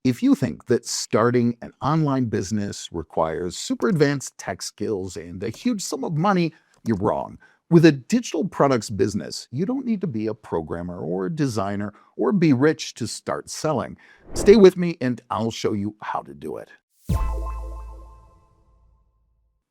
If you think that starting an online business requires super advanced tech skills and a huge sum of money, you're wrong. With a digital products business, you don't need to be a programmer or a designer or be rich to start selling. Stay with me and I'll show you how to do it.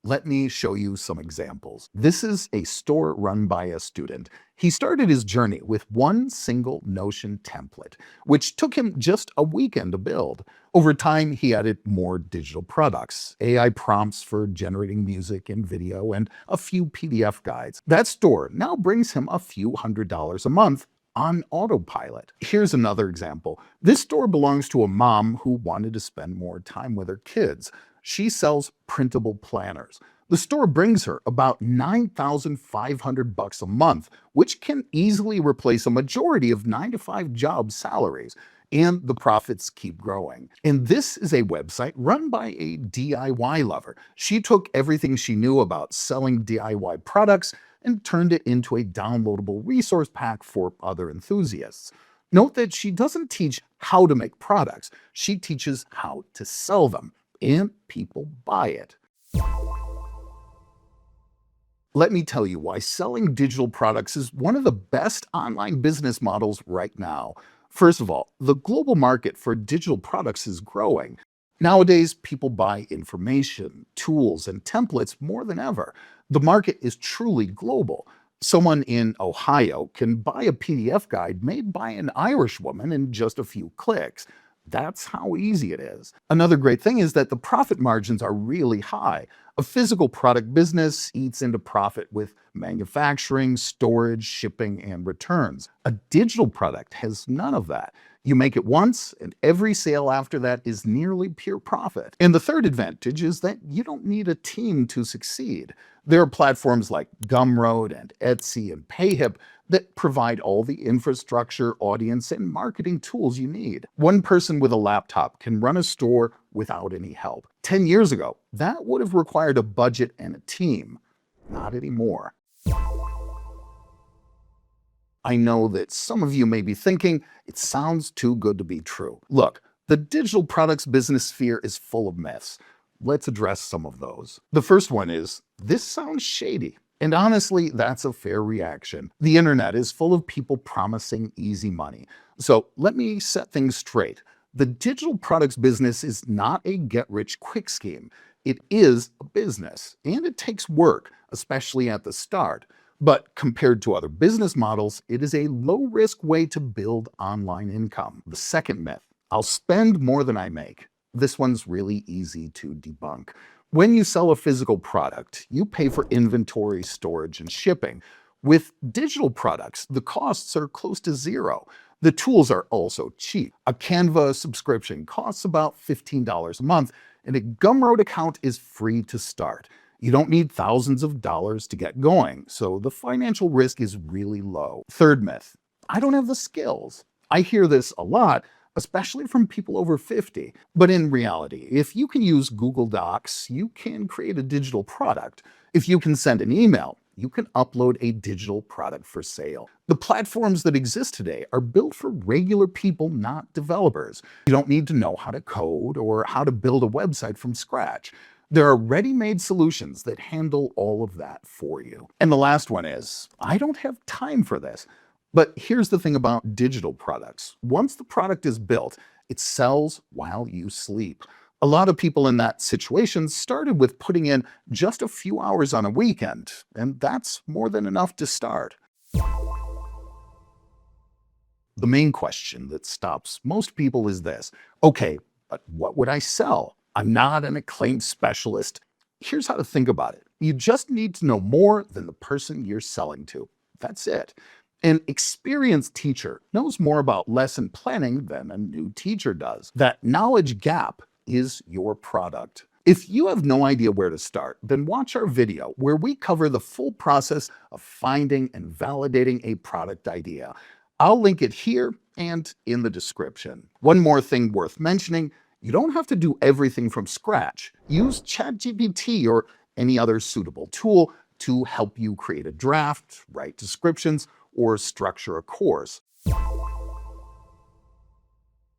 Let me show you some examples. This is a store run by a student. He started his journey with one single Notion template, which took him just a weekend to build. Over time, he added more digital products, AI prompts for generating music and video, and a few PDF guides. That store now brings him a few $100s a month on autopilot. Here's another example. This store belongs to a mom who wanted to spend more time with her kids. She sells printable planners. The store brings her about $9,500 a month, which can easily replace a majority of 9-to-5 job salaries. And the profits keep growing. And this is a website run by a DIY lover. She took everything she knew about selling DIY products and turned it into a downloadable resource pack for other enthusiasts. Note that she doesn't teach how to make products, she teaches how to sell them, and people buy it. Let me tell you why selling digital products is one of the best online business models right now. First of all, the global market for digital products is growing. Nowadays, people buy information, tools, and templates more than ever. The market is truly global. Someone in Ohio can buy a PDF guide made by an Irish woman in just a few clicks. That's how easy it is. Another great thing is that the profit margins are really high. A physical product business eats into profit with manufacturing, storage, shipping, and returns. A digital product has none of that. You make it once, and every sale after that is nearly pure profit. And the third advantage is that you don't need a team to succeed. There are platforms like Gumroad and Etsy and Payhip that provide all the infrastructure, audience, and marketing tools you need. One person with a laptop can run a store without any help. 10 years ago, that would have required a budget and a team. Not anymore. I know that some of you may be thinking, it sounds too good to be true. Look, the digital products business sphere is full of myths. Let's address some of those. The first one is, this sounds shady. And honestly, that's a fair reaction. The internet is full of people promising easy money. So let me set things straight. The digital products business is not a get-rich-quick scheme. It is a business, and it takes work, especially at the start. But compared to other business models, it is a low-risk way to build online income. The second myth, I'll spend more than I make. This one's really easy to debunk. When you sell a physical product, you pay for inventory, storage, and shipping. With digital products, the costs are close to zero. The tools are also cheap. A Canva subscription costs about $15 a month, and a Gumroad account is free to start. You don't need thousands of dollars to get going, so the financial risk is really low. Third myth, I don't have the skills. I hear this a lot, especially from people over 50. But in reality, if you can use Google Docs, you can create a digital product. If you can send an email, you can upload a digital product for sale. The platforms that exist today are built for regular people, not developers. You don't need to know how to code or how to build a website from scratch. There are ready-made solutions that handle all of that for you. And the last one is, I don't have time for this. But here's the thing about digital products. Once the product is built, it sells while you sleep. A lot of people in that situation started with putting in just a few hours on a weekend, and that's more than enough to start. The main question that stops most people is this. Okay, but what would I sell? I'm not an acclaimed specialist. Here's how to think about it. You just need to know more than the person you're selling to. That's it. An experienced teacher knows more about lesson planning than a new teacher does. That knowledge gap is your product. If you have no idea where to start, then watch our video where we cover the full process of finding and validating a product idea. I'll link it here and in the description. One more thing worth mentioning, you don't have to do everything from scratch. Use ChatGPT or any other suitable tool to help you create a draft, write descriptions, or structure a course.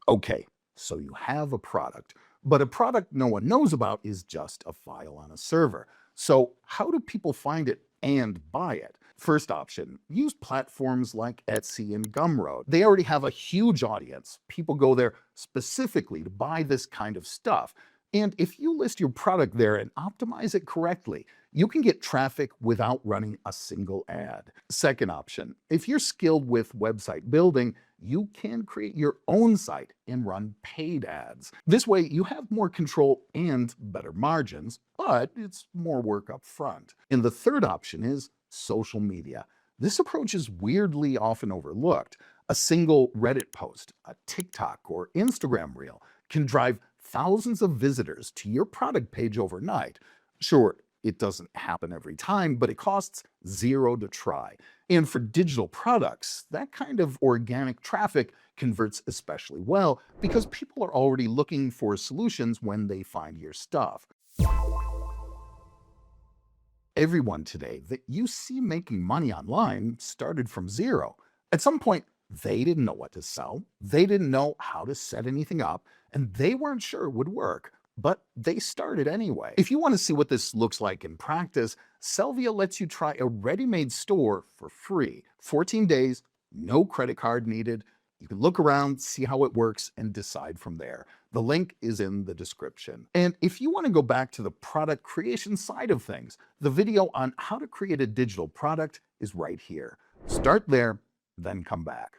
Okay, So you have a product. But a product no one knows about is just a file on a server. So how do people find it and buy it? First option, use platforms like Etsy and Gumroad. They already have a huge audience. People go there specifically to buy this kind of stuff. And if you list your product there and optimize it correctly, you can get traffic without running a single ad. Second option, if you're skilled with website building, you can create your own site and run paid ads. This way, you have more control and better margins, but it's more work up front. And the third option is social media. This approach is weirdly often overlooked. A single Reddit post, a TikTok or Instagram reel can drive thousands of visitors to your product page overnight. Sure, it doesn't happen every time, but it costs zero to try. And for digital products, that kind of organic traffic converts especially well because people are already looking for solutions when they find your stuff. Everyone today that you see making money online started from zero. At some point, they didn't know what to sell, they didn't know how to set anything up, and they weren't sure it would work. But they started anyway. If you want to see what this looks like in practice, Sellvia lets you try a ready-made store for free. 14 days, no credit card needed. You can look around, see how it works, and decide from there. The link is in the description. And if you want to go back to the product creation side of things, the video on how to create a digital product is right here. Start there, then come back.